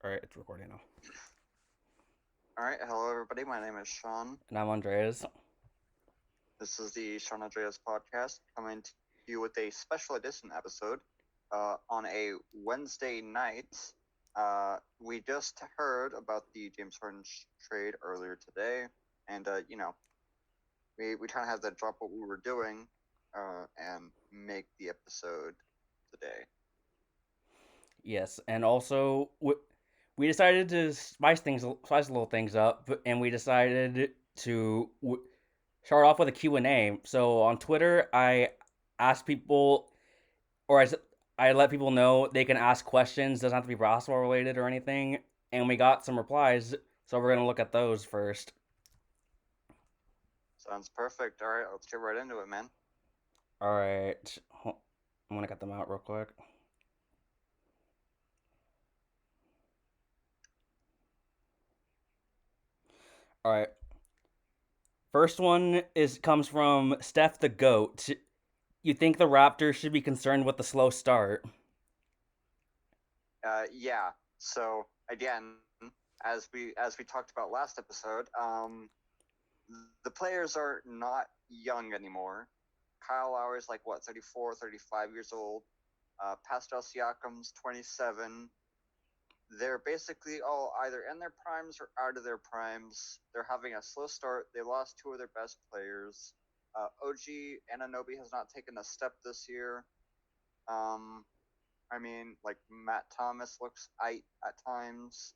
Alright, it's recording now. All right, hello everybody. My name is Sean. And I'm Andreas. This is the Sean Andreas Podcast coming to you with a special edition episode on a Wednesday night. We just heard about the James Harden trade earlier today, and we kind of had to drop what we were doing and make the episode today. Yes, and also we decided to spice little things up, and we decided to start off with a Q&A. So on Twitter, I asked people, or I let people know they can ask questions. Doesn't have to be basketball related or anything. And we got some replies, so we're gonna look at those first. Sounds perfect. All right, let's get right into it, man. All right, I'm gonna cut them out real quick. All right. First one comes from Steph the Goat. You think the Raptors should be concerned with the slow start? Yeah. So again, as we talked about last episode, the players are not young anymore. Kyle Lowry's like what, 34, 35 years old. Pascal Siakam's 27. They're basically all either in their primes or out of their primes. They're having a slow start. They lost two of their best players. OG Anunoby has not taken a step this year. I mean, like Matt Thomas looks at times.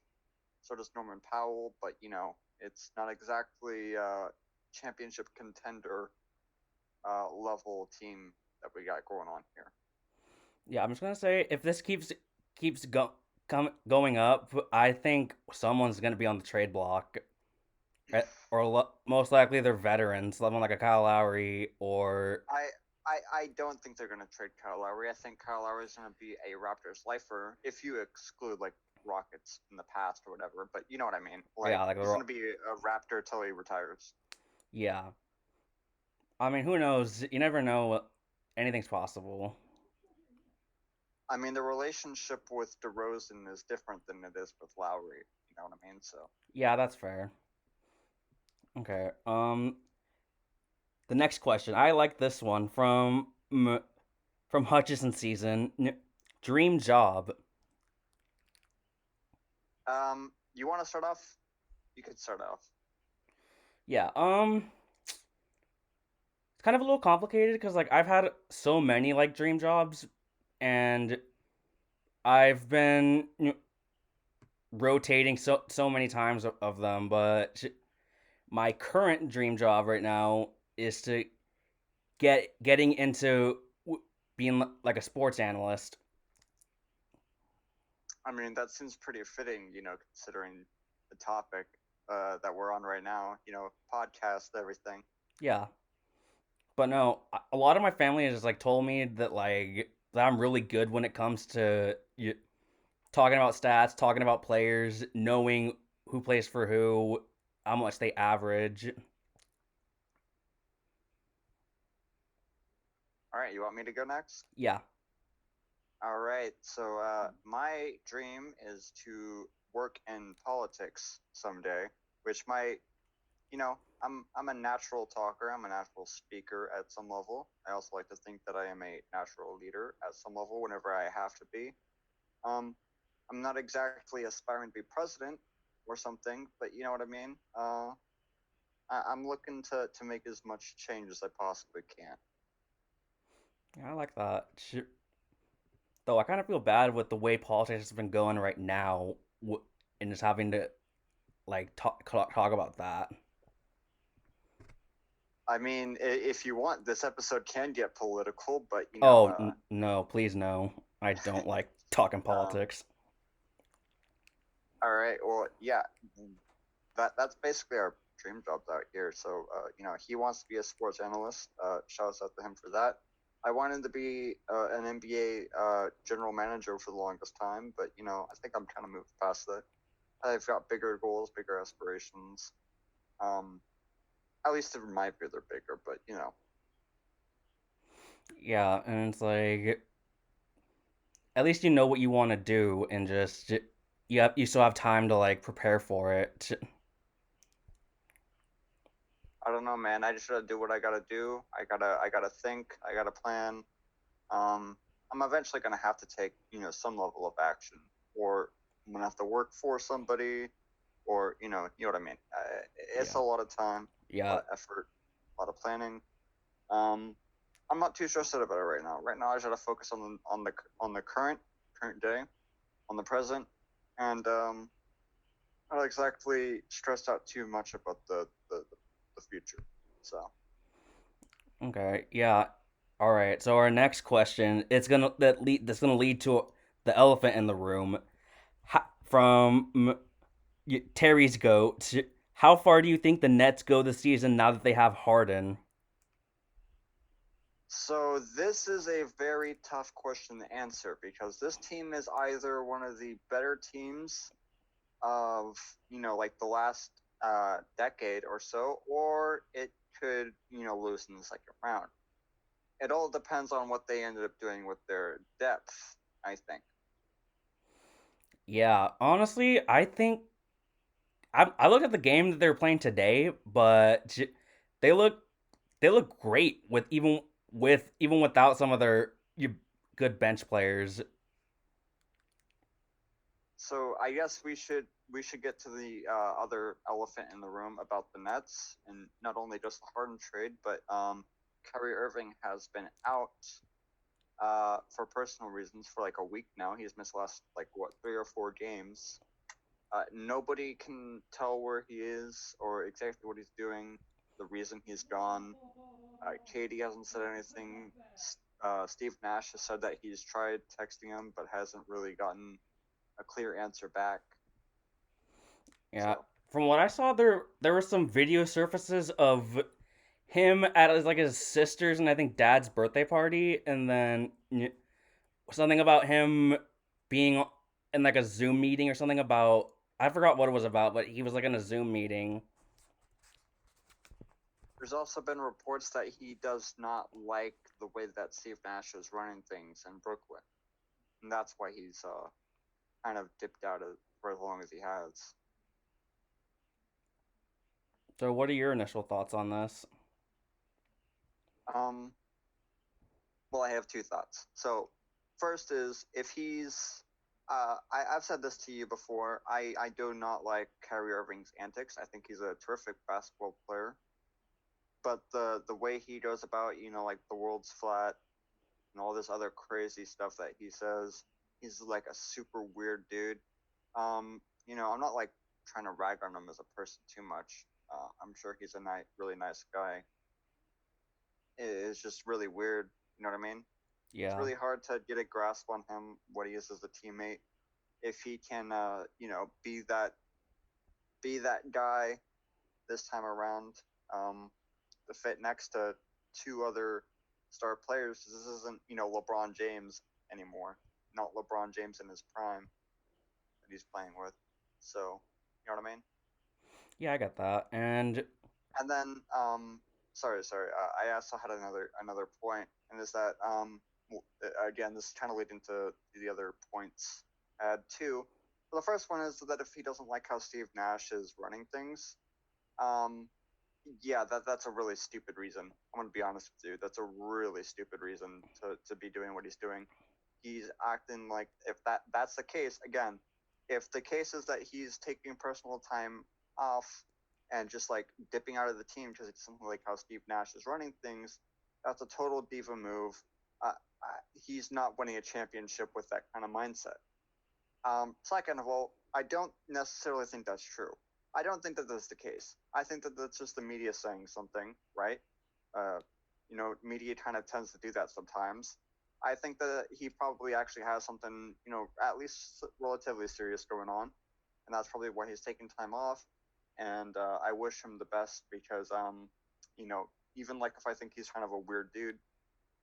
So does Norman Powell, but it's not exactly a championship contender level team that we got going on here. Yeah, I'm just gonna say if this going up, I think someone's gonna be on the trade block, or most likely they're veterans, someone like a Kyle Lowry or I don't think they're going to trade Kyle Lowry. I think Kyle Lowry is going to be a Raptors lifer if you exclude like Rockets in the past or whatever. But you know what I mean. Like like he's going to be a Raptor till he retires. yeah. I mean, who knows? You never know. Anything's possible. I mean, the relationship with DeRozan is different than it is with Lowry. You know what I mean? So Yeah, that's fair. Okay. The next question. I like this one from Hutchison season. Dream job. you want to start off? You could start off. Yeah. It's kind of a little complicated because like I've had so many like dream jobs, and I've been rotating so many times of them. But my current dream job right now is to getting into being like a sports analyst. I mean, that seems pretty fitting, considering the topic that we're on right now. Podcast, everything. Yeah, but no, a lot of my family has like told me that I'm really good when it comes to talking about stats, talking about players, knowing who plays for who, how much they average. All right, you want me to go next? Yeah. All right. So my dream is to work in politics someday, which might, I'm a natural talker. I'm a natural speaker at some level. I also like to think that I am a natural leader at some level whenever I have to be. Um, I'm not exactly aspiring to be president or something, but you know what I mean. I'm looking to make as much change as I possibly can. Yeah, I like that. Though I kind of feel bad with the way politics has been going right now, and just having to like talk about that. I mean, if you want, this episode can get political, but Oh no, please no. I don't like talking um, politics. all right. Well, yeah, that's basically our dream jobs out here. So, he wants to be a sports analyst. Shouts out to him for that. I wanted to be an NBA general manager for the longest time, but I think I'm kind of moved past that. I've got bigger goals, bigger aspirations. Um, at least in my view, they're bigger, but Yeah, and it's like at least you know what you want to do, and just you still have time to like prepare for it. I don't know, man. I just gotta do what I gotta do. I gotta think. I gotta plan. I'm eventually gonna have to take, some level of action, or I'm gonna have to work for somebody, or you know what I mean. It's Yeah. a lot of time, a lot Yeah. of effort, a lot of planning. Um, I'm not too stressed out about it right now. Right now, I just gotta focus on the current day, on the present, and not exactly stressed out too much about the future. So Okay. Yeah. All right. So our next question, that's gonna lead to the elephant in the room. From Terry's goat. How far do you think the Nets go this season now that they have Harden? So this is a very tough question to answer because this team is either one of the better teams of like the last decade or so, or it could lose in the second round. It all depends on what they ended up doing with their depth, I think. Yeah, honestly, I think I looked at the game that they were playing today, but they look they look great even without some of their good bench players. So I guess we should get to the other elephant in the room about the Nets, and not only just the Harden trade, but Kyrie Irving has been out for personal reasons for like a week now. He's missed last like what 3 or 4 games. Nobody can tell where he is or exactly what he's doing. The reason he's gone. Katie hasn't said anything. Steve Nash has said that he's tried texting him but hasn't really gotten a clear answer back. Yeah, So from what I saw, there were some video surfaces of him at his sister's and I think dad's birthday party, and then something about him being in like a Zoom meeting or something about I forgot what it was about, but he was like in a Zoom meeting. there's also been reports that he does not like the way that Steve Nash is running things in Brooklyn, and that's why he's kind of dipped out of for as long as he has. So, what are your initial thoughts on this? Um, well, I have two thoughts. So, first is if he's, I've said this to you before. I do not like Kyrie Irving's antics. I think he's a terrific basketball player, but the way he goes about, like the world's flat and all this other crazy stuff that he says, he's like a super weird dude. I'm not like trying to rag on him as a person too much. I'm sure he's a really nice guy. It's just really weird. You know what I mean? It's Yeah, really hard to get a grasp on him, what he is as a teammate. If he can, be that guy this time around, to fit next to two other star players. This isn't, LeBron James anymore. Not LeBron James in his prime that he's playing with. So, you know what I mean? yeah, I got that. And And then, sorry. I also had another point, and is that again, this is kind of leading to the other points I had too. So the first one is that if he doesn't like how Steve Nash is running things, um, yeah, that's a really stupid reason. I'm gonna be honest with you. That's a really stupid reason to be doing what he's doing. He's acting like if that's the case again. If the case is that he's taking personal time off and just like dipping out of the team because it's something like how Steve Nash is running things, that's a total diva move. He's not winning a championship with that kind of mindset. Second of all, I don't necessarily think that's true. I don't think that that's the case. I think that that's just the media saying something, right? Uh, media kind of tends to do that sometimes. I think that he probably actually has something, at least relatively serious going on, and that's probably why he's taking time off. And I wish him the best because, you know, even like if I think he's kind of a weird dude,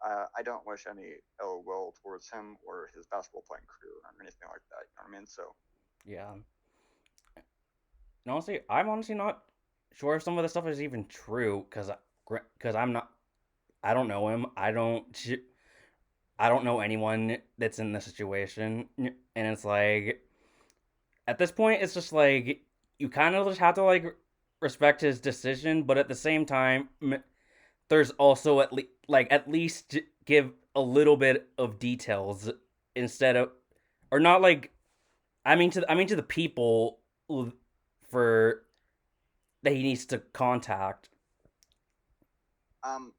I don't wish any ill will towards him or his basketball playing career or anything like that. You know what I mean? So yeah, and honestly, I'm honestly not sure if some of the stuff is even true because I'm not. I don't know him. I don't know anyone that's in this situation, and it's like at this point, it's just like you kind of just have to like respect his decision, but at the same time, there's also at least give a little bit of details instead of or not like I mean to the people for that he needs to contact. Um,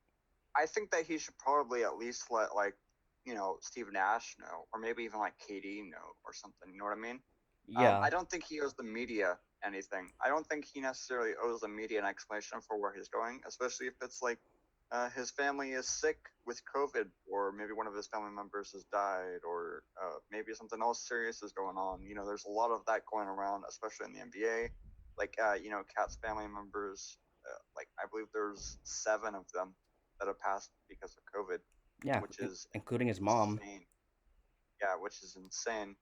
I think that he should probably at least let like Steve Nash know, or maybe even like KD know or something. You know what I mean? Yeah, I don't think he owes the media anything. I don't think he necessarily owes the media an explanation for where he's going, especially if it's like his family is sick with COVID, or maybe one of his family members has died, or maybe something else serious is going on. There's a lot of that going around, especially in the NBA. Like, Cat's family members, like I believe there's 7 of them that have passed because of COVID, yeah, which is including his mom. insane. Yeah, which is insane.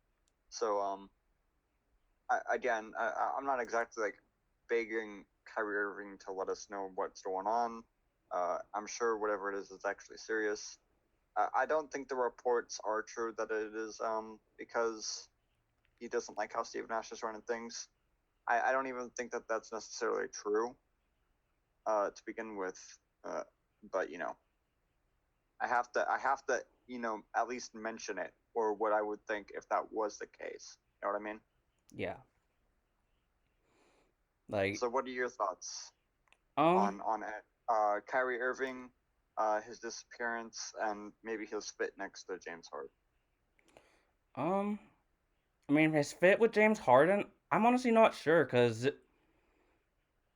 So, again, I'm not exactly like begging Kyrie Irving to let us know what's going on. I'm sure whatever it is actually serious. I don't think the reports are true that it is because he doesn't like how Steve Nash is running things. I don't even think that that's necessarily true to begin with. Uh, but I have to at least mention it, or what I would think if that was the case. You know what I mean? Yeah, like So what are your thoughts um on it? Kyrie Irving, his disappearance, and maybe he'll spit next to James Harden. um I mean his fit with James Harden. I'm honestly not sure because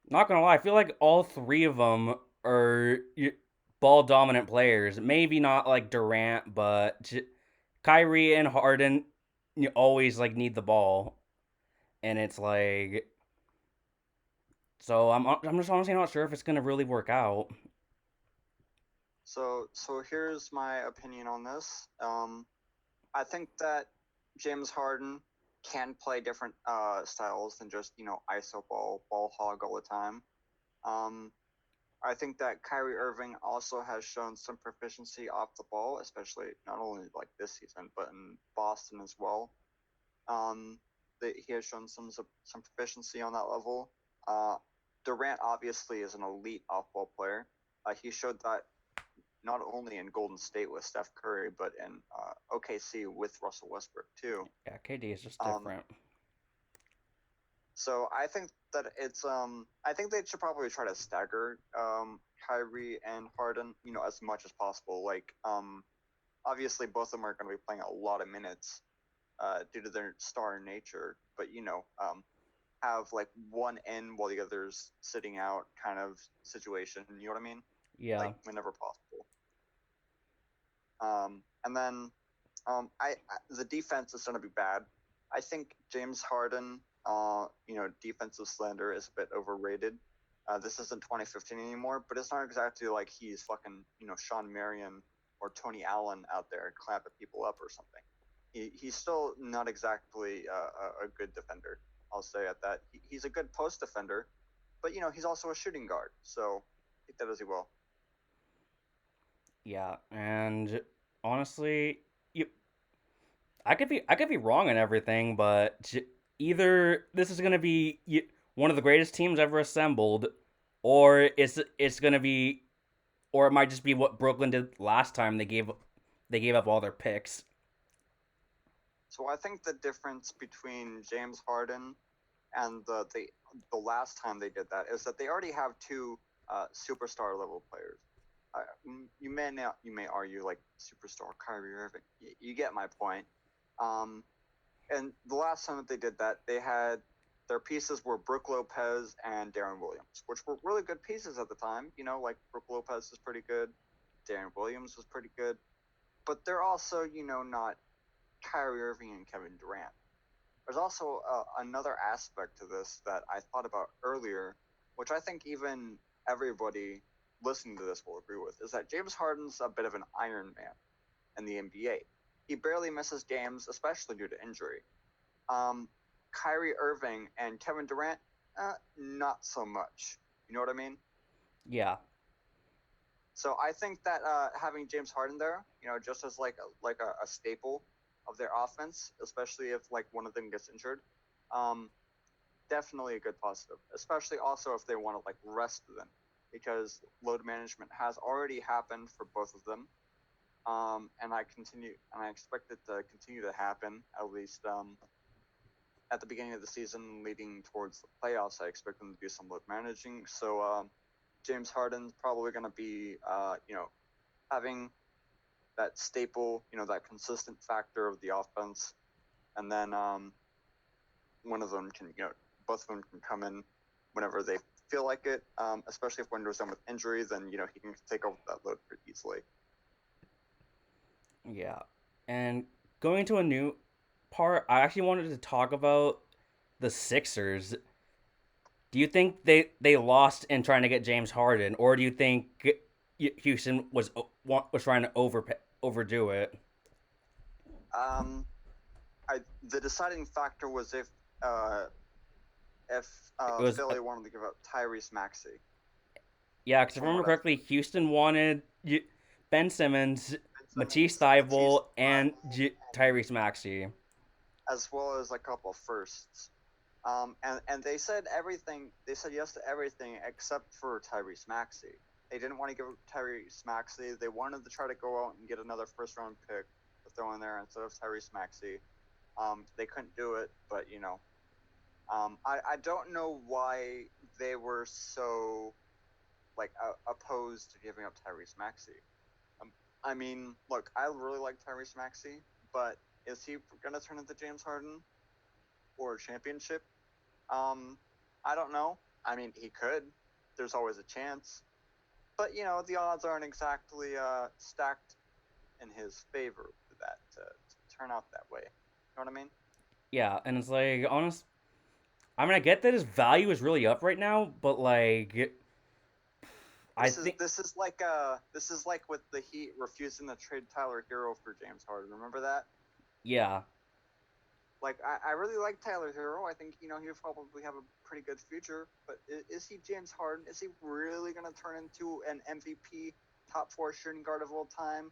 not gonna lie, I feel like all three of them are ball dominant players. Maybe not like Durant, but Kyrie and Harden you always like need the ball, and it's like so I'm just honestly not sure if it's gonna really work out. So here's my opinion on this. I think that James Harden can play different styles than just iso ball hog all the time. Um, I think that Kyrie Irving also has shown some proficiency off the ball, especially not only like this season but in Boston as well. Um, that he has shown some proficiency on that level. Uh, Durant obviously is an elite off-ball player. He showed that not only in Golden State with Steph Curry, but in OKC with Russell Westbrook too. Yeah, KD is just Um, different. so I think that I think they should probably try to stagger Kyrie and Harden, as much as possible. Like, obviously both of them are going to be playing a lot of minutes due to their star nature, but have like one in while the other's sitting out kind of situation. You know what I mean? Yeah, Like whenever possible. And then I the defense is going to be bad. I think James Harden, defensive slander is a bit overrated. This isn't 2015 anymore, but it's not exactly like he's fucking Sean Marion or Tony Allen out there clapping people up or something. He's still not exactly a good defender. I'll say at that. He's a good post defender, but he's also a shooting guard. So take that as you will. yeah, and honestly, you I could be wrong on everything, but either this is gonna be one of the greatest teams ever assembled, or it's gonna be, or it might just be what Brooklyn did last time they gave up all their picks. So I think the difference between James Harden and the last time they did that is that they already have 2 superstar level players. You may argue like superstar Kyrie Irving. You get my point. Um, and the last time that they did that, they had their pieces were Brooke Lopez and Darren Williams, which were really good pieces at the time. Like Brooke Lopez was pretty good, Darren Williams was pretty good, but they're also not Kyrie Irving and Kevin Durant. There's also another aspect to this that I thought about earlier, which I think even everybody listening to this will agree with, is that James Harden's a bit of an Iron Man in the NBA. He barely misses games, especially due to injury. Um, Kyrie Irving and Kevin Durant, not so much. You know what I mean? Yeah, So I think that having James Harden there, just as like a staple of their offense, especially if like one of them gets injured, Um, Definitely a good positive, especially also if they want to like rest them, because load management has already happened for both of them. And I expect it to continue to happen at least at the beginning of the season, leading towards the playoffs. I expect them to do some load managing. So James Harden's probably going to be, having that staple, that consistent factor of the offense, and then one of them can, both of them can come in whenever they feel like it. Especially if Wendell's done with injury, then he can take over that load pretty easily. Yeah. And going to a new part, I actually wanted to talk about the Sixers. Do you think they lost in trying to get James Harden, or do you think Houston was trying to overdo it? Um, the deciding factor was uh, if It was Philly wanted to give up Tyrese Maxey, yeah, because if I from remember what I've correctly, Houston wanted Ben Simmons, heard. Matisse Simmons, Matisse Thybulle, and Thybulle, Tyrese Maxey. as well as a couple firsts. And they said everything. They said yes to everything except for Tyrese Maxey. They didn't want to give Tyrese Maxey. They wanted to try to go out and get another first round pick to throw in there instead of Tyrese Maxey. They couldn't do it, but I don't know why they were so like opposed to giving up Tyrese Maxey. Um, I mean, look, I really like Tyrese Maxey, but is he gonna turn into James Harden or a championship? Um, I don't know. I mean, he could. There's always a chance, but the odds aren't exactly stacked in his favor for that to turn out that way. You know what I mean? Yeah, and it's like honest. I mean, I get that his value is really up right now, but like, I This is think this is like this is like with the Heat refusing to trade Tyler Hero for James Harden. Remember that? yeah, Like I really like Tyler Hero. I think he'll probably have a pretty good future. But is he James Harden? Is he really gonna turn into an MVP, top four shooting guard of all time?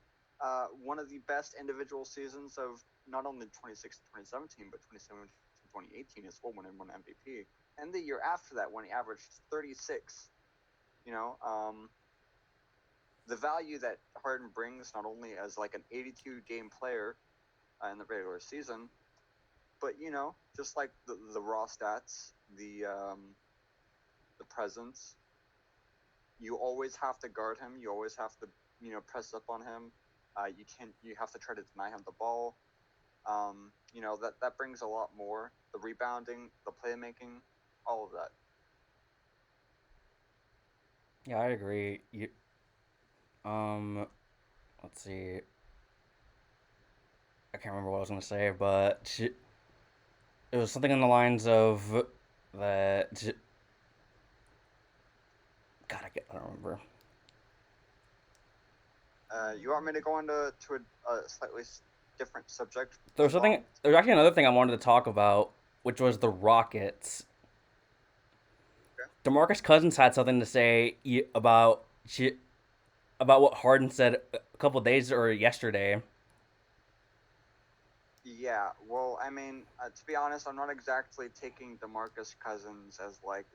One of the best individual seasons of not only 2016, 2017, but 2017, 2018 as well when he won MVP. And the year after that when he averaged 36. You know, the value that Harden brings not only as like an 82 game player in the regular season, but just like the raw stats, the presence, you always have to guard him. You always have to press up on him. You have to try to deny him the ball. That brings a lot more. The rebounding, the playmaking, all of that. yeah, I agree. Um, let's see. I can't remember what I was gonna say, but it was something on the lines of that. God, I don't remember. You want me to go into a slightly different subject There was for a something. moment? There was actually another thing I wanted to talk about, which was the Rockets. Okay. DeMarcus Cousins had something to say about what Harden said a couple days or yesterday. Yeah, well, I mean, to be honest, I'm not exactly taking DeMarcus Cousins as like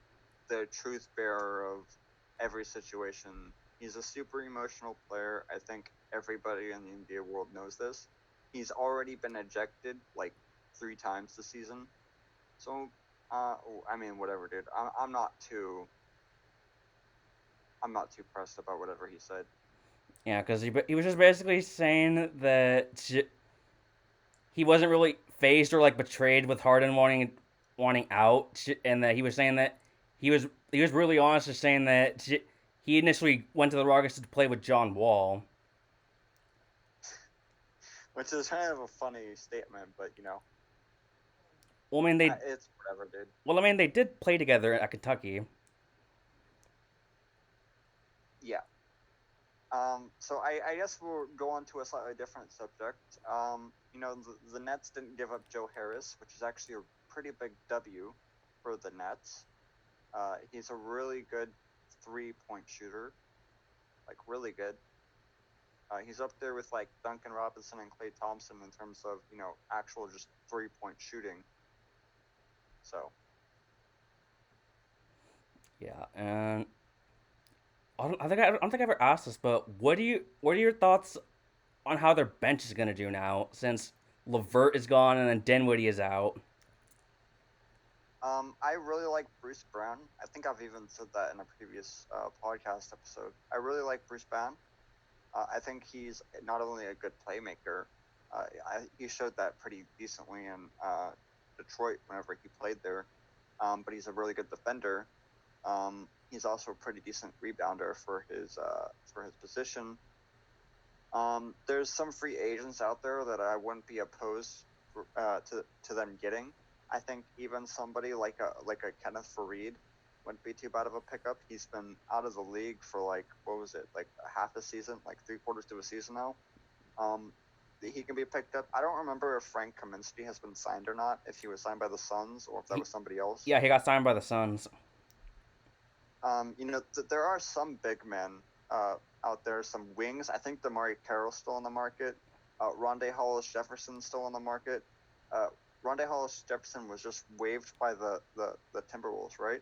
the truth bearer of every situation. He's a super emotional player. I think everybody in the NBA world knows this. He's already been ejected like 3 times this season. So, I mean, whatever, dude. I'm not too pressed about whatever he said. Yeah, because he was just basically saying that he wasn't really phased or like betrayed with Harden wanting out, and that he was saying that he was really honest, just saying that he initially went to the Rockets to play with John Wall. Which is kind of a funny statement, but Well, I mean they it's whatever, dude. well, I mean they did play together at Kentucky. Yeah. So I guess we'll go on to a slightly different subject. The Nets didn't give up Joe Harris, which is actually a pretty big W for the Nets. He's a really good 3-point shooter, like really good. He's up there with like Duncan Robinson and Klay Thompson in terms of actual just 3-point shooting. So Yeah, and I don't think I ever asked this, but what are your thoughts on how their bench is gonna do now since Levert is gone and then Dinwiddie is out? I really like Bruce Brown. I think I've even said that in a previous podcast episode. I really like Bruce Brown. I think he's not only a good playmaker, he showed that pretty decently in Detroit whenever he played there. But he's a really good defender. He's also a pretty decent rebounder for his position. There's some free agents out there that I wouldn't be opposed to them getting. I think even somebody like a Kenneth Fareed wouldn't be too bad of a pickup. He's been out of the league for like what was it, like half a season, like 3/4 to a season now. Um, he can be picked up. I don't remember if Frank Kaminsky has been signed or not. If he was signed by the Suns or if that He, was somebody else. yeah, he got signed by the Suns. There are some big men out there, some wings. I think Damari Carroll's still on the market. Rondé Hollis Jefferson's still on the market. Uh, Rondé Hollis Jefferson was just waived by the Timberwolves, right?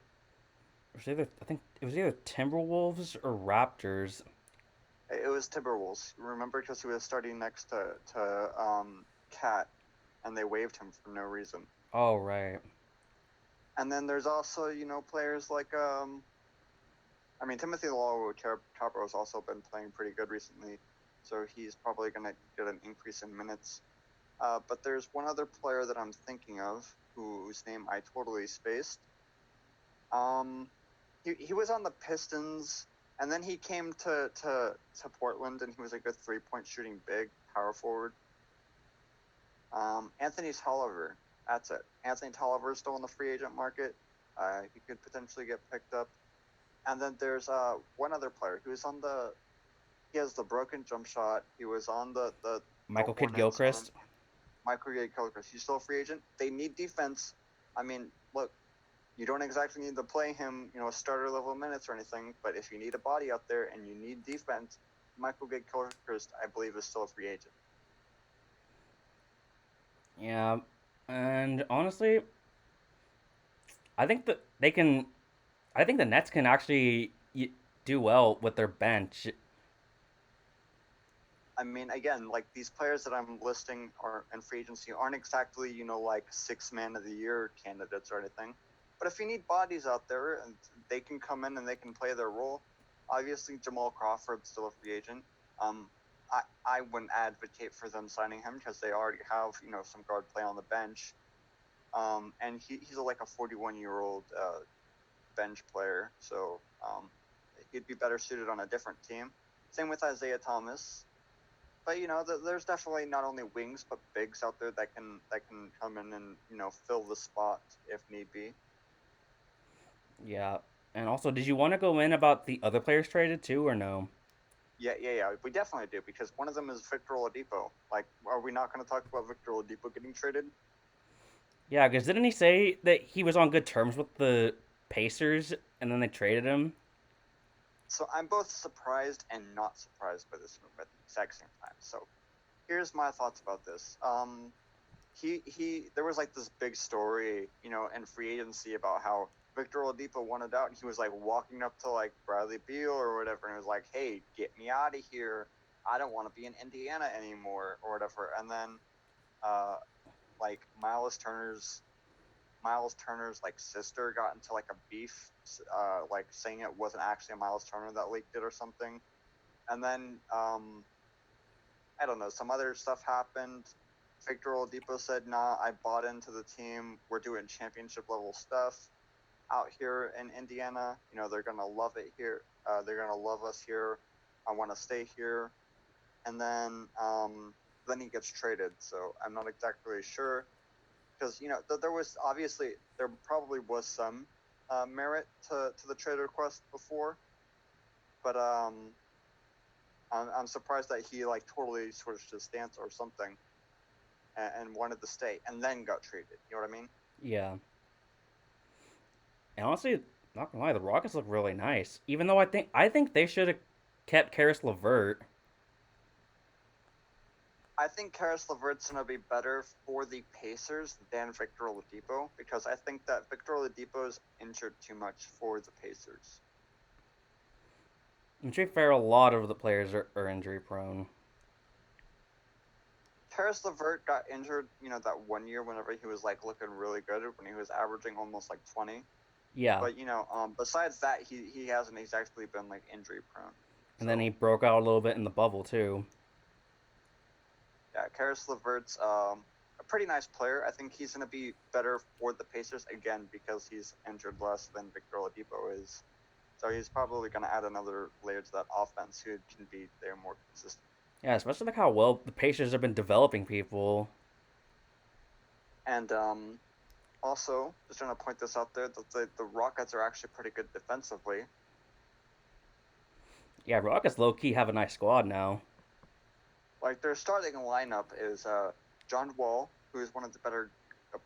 I think it was either Timberwolves or Raptors. It was Timberwolves. Remember, because he was starting next to Cat, and they waived him for no reason. Oh right. And then there's also players like I mean, Timothy Charbonneau has also been playing pretty good recently, so he's probably going to get an increase in minutes. But there's one other player that I'm thinking of whose name I totally spaced. Um, he was on the Pistons, and then he came to Portland, and he was a good 3-point shooting big power forward. Anthony Tolliver, that's it. Anthony Tolliver is still in the free agent market. He could potentially get picked up. And then there's one other player who's on the. He has the broken jump shot. He was on the Michael Kidd Hornets. Gilchrist. Michael Gilchrist. He's still a free agent. They need defense. I mean, look, you don't exactly need to play him, starter level minutes or anything. But if you need a body out there and you need defense, Michael Gilchrist, I believe, is still a free agent. Yeah, and honestly, I think that they can. I think the Nets can actually do well with their bench. I mean, again, like these players that I'm listing are in free agency aren't exactly, like 6 man of the year candidates or anything. But if you need bodies out there and they can come in and they can play their role, obviously Jamal Crawford's still a free agent. Um, I wouldn't advocate for them signing him because they already have, some guard play on the bench. And he's like a 41-year-old bench player, so he'd be better suited on a different team. Same with Isaiah Thomas. But there's definitely not only wings but bigs out there that can come in and fill the spot if need be. Yeah, and also, did you want to go in about the other players traded too, or no? Yeah, yeah, yeah. We definitely do because one of them is Victor Oladipo. Like, are we not going to talk about Victor Oladipo getting traded? Yeah, because didn't he say that he was on good terms with the Pacers and then they traded him? So I'm both surprised and not surprised by this move at the exact same time. So here's my thoughts about this. He there was like this big story, in free agency about how Victor Oladipo wanted out, and he was like walking up to like Bradley Beal or whatever, and was like, "Hey, get me out of here! I don't want to be in Indiana anymore," or whatever. And then, uh, like Miles Turner's like sister got into like a beef, like saying it wasn't actually Miles Turner that leaked it or something. And then, I don't know, some other stuff happened. Victor Oladipo said, "Nah, I bought into the team. We're doing championship level stuff out here in Indiana. They're gonna love it here. They're gonna love us here. I want to stay here." And then he gets traded. So I'm not exactly sure because there probably was some merit to the trade request before, but I'm surprised that he like totally switched his stance or something and wanted to stay and then got traded. You know what I mean? Yeah, and honestly, not gonna lie, the Rockets look really nice. Even though I think they should have kept Karis LeVert. I think Karis LeVert's gonna be better for the Pacers than Victor Oladipo because I think that Victor Oladipo is injured too much for the Pacers. To be fair, a lot of the players are injury prone. Karis LeVert got injured, that one year whenever he was like looking really good when he was averaging almost like 20. Yeah, But besides that, he hasn't exactly been like injury prone. and then he So broke out a little bit in the bubble too. yeah, Karis LeVert's a pretty nice player. I think he's gonna be better for the Pacers again because he's injured less than Victor Oladipo is. So he's probably gonna add another layer to that offense who can be there more consistent. Yeah, especially like how well the Pacers have been developing people. And also, just trying to point this out there, that the Rockets are actually pretty good defensively. Yeah, Rockets low key have a nice squad now. Like their starting lineup is John Wall, who is one of the better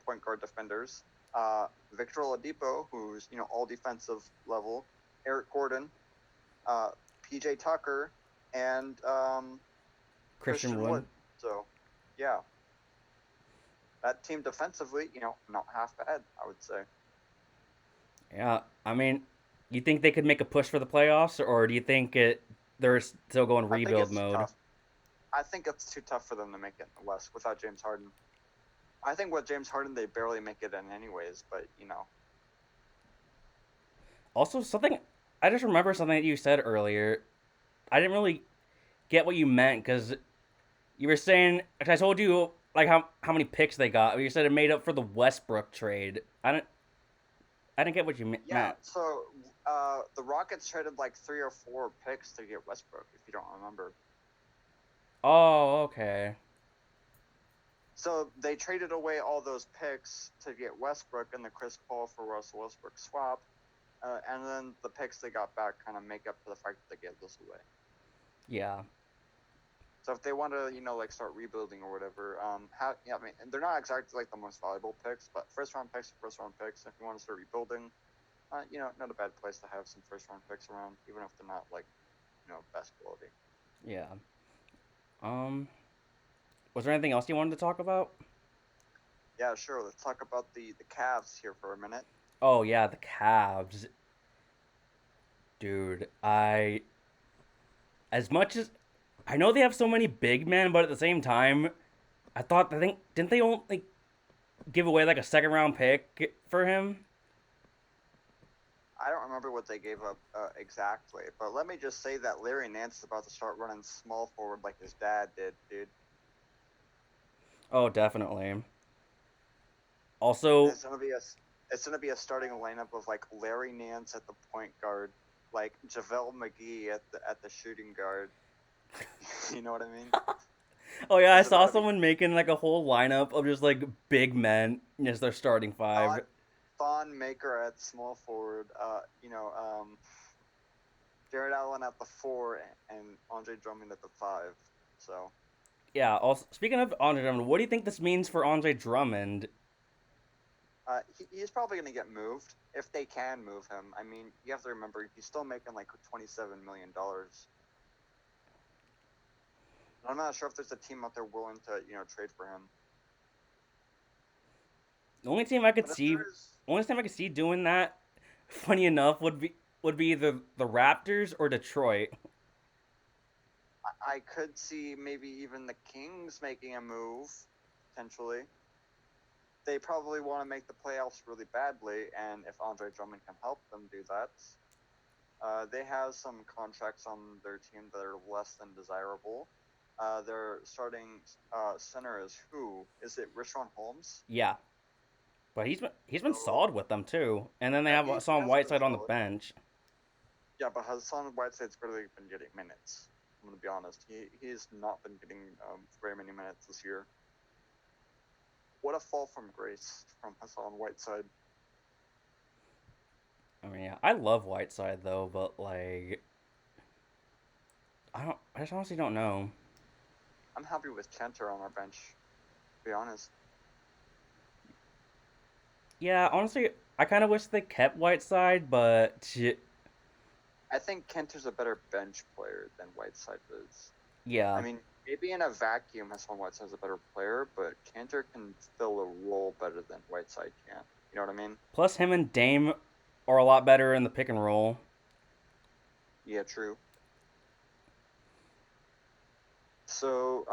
point guard defenders. Victor Oladipo, who's all defensive level. Eric Gordon, PJ Tucker, and Christian Christian Wood. Wood. So, yeah, that team defensively, not half bad, I would say. Yeah, I mean, you think they could make a push for the playoffs, or do you think they're still going I think rebuild it's too mode? tough. I think it's too tough for them to make it in the West without James Harden. I think with James Harden, they barely make it in anyways, but Also, something I just remember something that you said earlier. I didn't really get what you meant because you were saying. 'Cause I told you like how many picks they got. You said it made up for the Westbrook trade. I didn't get what you yeah, meant. so the Rockets traded like 3 or 4 picks to get Westbrook, if you don't remember. Oh, okay. So they traded away all those picks to get Westbrook and the Chris Paul for Russell Westbrook swap, and then the picks they got back kind of make up for the fact that they gave this away. Yeah. So if they want to, like start rebuilding or whatever, I mean, they're not exactly like the most valuable picks, but first round picks are first round picks. If you want to start rebuilding, not a bad place to have some first round picks around, even if they're not like, best quality. Yeah. Um. Was there anything else you wanted to talk about? Yeah, sure. Let's talk about the Cavs here for a minute. Oh yeah, the Cavs. Dude, as much as I know they have so many big men, but at the same time, I think didn't they only give away like a second round pick for him? I don't remember what they gave up exactly, but let me just say that Larry Nance is about to start running small forward like his dad did, dude. Oh, definitely. Also, It's gonna be a starting lineup of like Larry Nance at the point guard, like JaVale McGee at the shooting guard. You know what I mean? oh yeah, I It's about saw to be someone making like a whole lineup of just like big men as their starting Thon five. Thon Maker at small forward. Jared Allen at the 4 and Andre Drummond at the 5. So Yeah. Also, speaking of Andre Drummond, what do you think this means for Andre Drummond? he's probably going to get moved if they can move him. I mean, you have to remember he's still making like $27 million. I'm not sure if there's a team out there willing to trade for him. The only team I could But if see, there is, only team I could see doing that, funny enough, would be either the Raptors or Detroit. I could see maybe even the Kings making a move potentially. They probably want to make the playoffs really badly, and if Andre Drummond can help them do that, they have some contracts on their team that are less than desirable. Their starting center is who? Is it Richaun Holmes? Yeah, but he's been So solid with them too. And then they yeah, have he Hassan has been Whiteside on the solid. bench. Yeah, but Hassan Whiteside's barely been getting minutes. I'm gonna be honest. He's not been getting very many minutes this year. What a fall from grace from Hassan Whiteside. I mean, yeah, I love Whiteside though, but like, I just honestly don't know. I'm happy with Cantor on our bench. To be honest, Yeah, honestly, I kind of wish they kept Whiteside, but I think Cantor's a better bench player than Whiteside is. I yeah, mean, maybe in a vacuum, Hassan Whiteside's a better player, but Cantor can fill a role better than Whiteside can. You know what I mean? Plus, him and Dame are a lot better in the pick and roll. Yeah, true. So,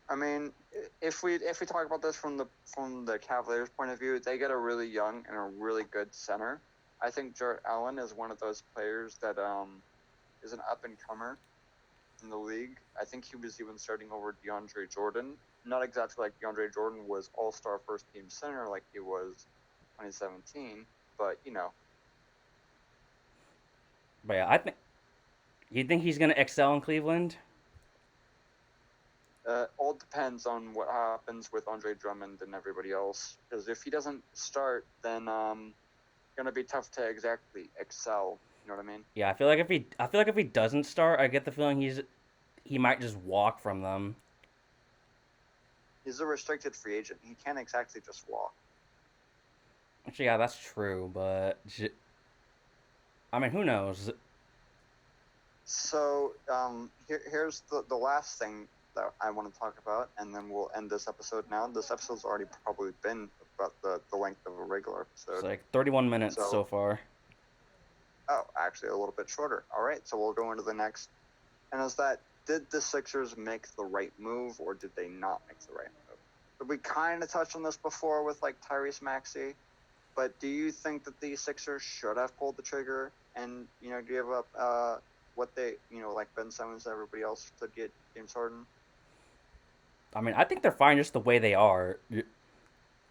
I mean, if we talk about this from the Cavaliers' point of view, they get a really young and a really good center. I think Jarrett Allen is one of those players that is an up and comer in the league. I think he was even starting over DeAndre Jordan. Not exactly like DeAndre Jordan was All-Star first team center like he was 2017, but But yeah, I think you think he's gonna excel in Cleveland. all depends on what happens with Andre Drummond and everybody else. Because if he doesn't start, then gonna be tough to exactly excel. You know what I mean? Yeah, I feel like if he doesn't start, I get the feeling he might just walk from them. He's a restricted free agent. He can't exactly just walk. Actually, yeah, that's true, but I mean, who knows? So here's the last thing that I want to talk about, and then we'll end this episode now. This episode's already probably been about the length of a regular It's episode. like 31 minutes So, so far. oh, actually a little bit shorter. All right, so we'll go into the next. And is that, did the Sixers make the right move, or did they not make the right move? But we kind of touched on this before with like Tyrese Maxey. But do you think that the Sixers should have pulled the trigger and give up what they like Ben Simmons and everybody else to get James Harden? I mean, I think they're fine just the way they are.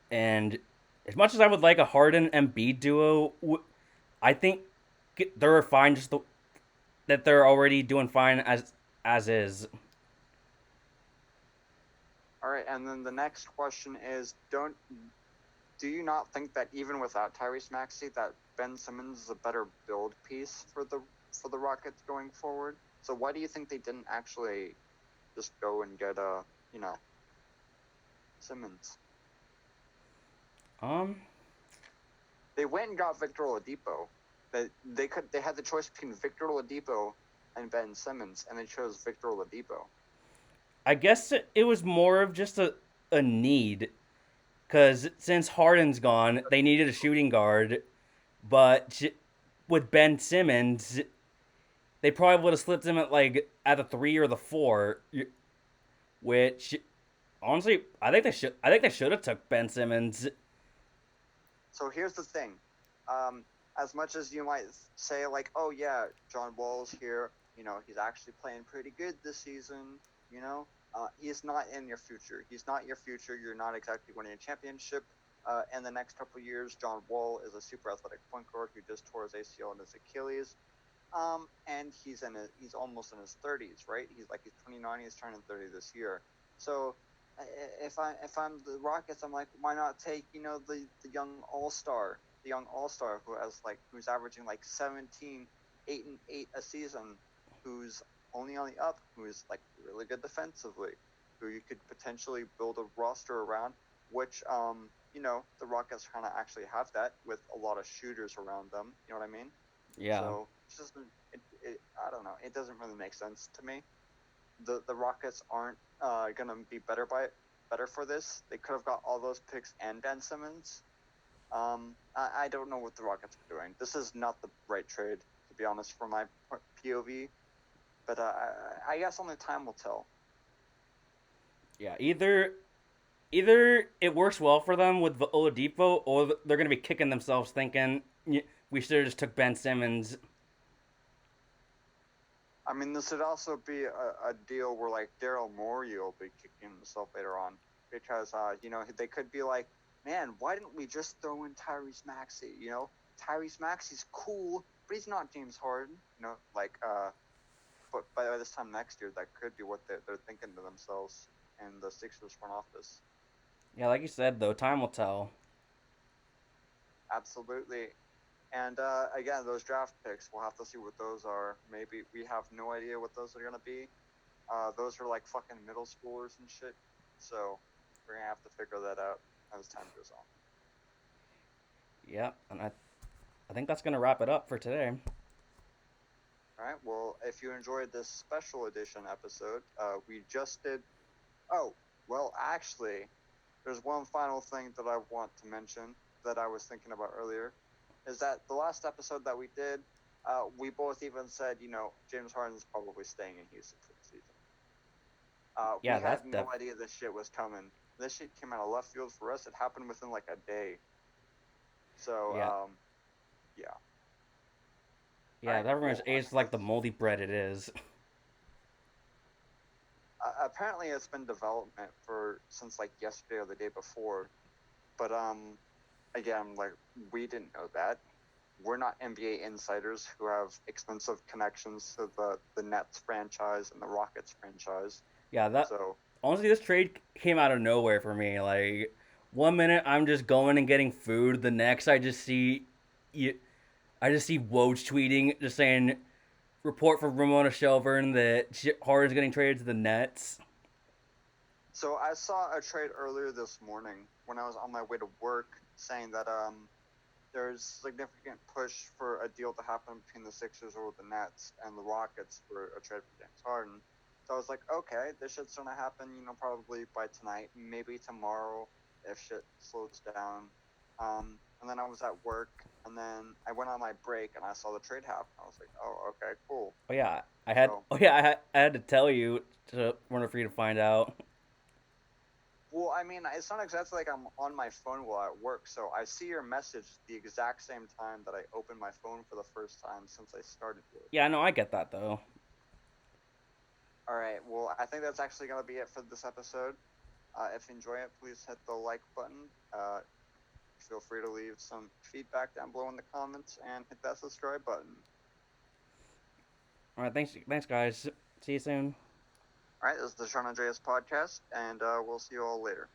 And as much as I would like a Harden and Embiid duo, I think they're fine just that they're already doing fine as is. All right, and then the next question is: do you not think that even without Tyrese Maxey, that Ben Simmons is a better build piece for the Rockets going forward? So why do you think they didn't actually just go and get Simmons? Um, They went and got Victor Oladipo. They had the choice between Victor Oladipo and Ben Simmons, and they chose Victor Oladipo. I guess it was more of just a need because since Harden's gone, they needed a shooting guard. But with Ben Simmons, they probably would have slipped him at the 3 or the 4, which honestly, I think they should have took Ben Simmons. So here's the thing. As much as you might say, like, oh yeah, John Wall's here, he's actually playing pretty good this season, he's not in your future. He's not your future. You're not exactly winning a championship. In the next couple of years, John Wall is a super athletic point guard who just tore his ACL and his Achilles. And he's almost in his 30s, right? He's 29. He's turning 30 this year. So if I'm the Rockets, I'm like, why not take the young all star who's averaging like 17, 8 and 8 a season, who's only on the up, who's like really good defensively, who you could potentially build a roster around, which the Rockets kind of actually have that with a lot of shooters around them. You know what I mean? Yeah, So it's just I don't know. It doesn't really make sense to me. The Rockets aren't gonna be better for this. They could have got all those picks and Ben Simmons. I don't know what the Rockets are doing. This is not the right trade, to be honest, from my POV. But I guess only time will tell. yeah. Either it works well for them with the Oladipo, or they're gonna be kicking themselves thinking we should have just took Ben Simmons. I mean, this would also be a deal where like Daryl Morey will be kicking himself later on because they could be like, man, why didn't we just throw in Tyrese Maxey? Tyrese Maxey's cool, but he's not James Harden. But by this time next year, that could be what they're thinking to themselves in the Sixers front office. Yeah, like you said though, time will tell. Absolutely. And again, those draft picks, we'll have to see what those are. Maybe we have no idea what those are going to be. Those are like fucking middle schoolers and shit. So we're going to have to figure that out as time goes on. Yeah, and I think that's gonna wrap it up for today. All All right. Well, if you enjoyed this special edition episode, we just did. Oh, well, actually, there's one final thing that I want to mention that I was thinking about earlier, is that the last episode that we did, we both even said, James Harden's probably staying in Houston for the season. We Yeah, that's had no idea this shit was coming. This shit came out of left field for us. It happened within like a day. So, yeah, yeah. All yeah. right. That ruins Well, I aged think like the that's moldy bread it is. apparently it's been development for since like yesterday or the day before. But again, like we didn't know that. We're not NBA insiders who have extensive connections to the Nets franchise and the Rockets franchise. Yeah, that So honestly, this trade came out of nowhere for me. Like, one minute I'm just going and getting food, the next I just see Woj tweeting, just saying, report from Ramona Shelburne that Harden's getting traded to the Nets. so I saw a trade earlier this morning when I was on my way to work saying that there's significant push for a deal to happen between the Sixers or the Nets and the Rockets for a trade for James Harden. So I was like, okay, this shit's gonna happen, probably by tonight, maybe tomorrow if shit slows down. And then I was at work, and then I went on my break, and I saw the trade happen. I was like, oh, okay, cool. Oh yeah, So, I had to tell you to in order for you to find out. well, I mean, it's not exactly like I'm on my phone while at work, so I see your message the exact same time that I open my phone for the first time since I started work. Yeah, no, I get that though. All right. Well, I think that's actually going to be it for this episode. If you enjoy it, please hit the like button. Feel free to leave some feedback down below in the comments and hit that subscribe button. All right, thanks guys. See you soon. All right. This is the Sean Andreas Podcast, and we'll see you all later.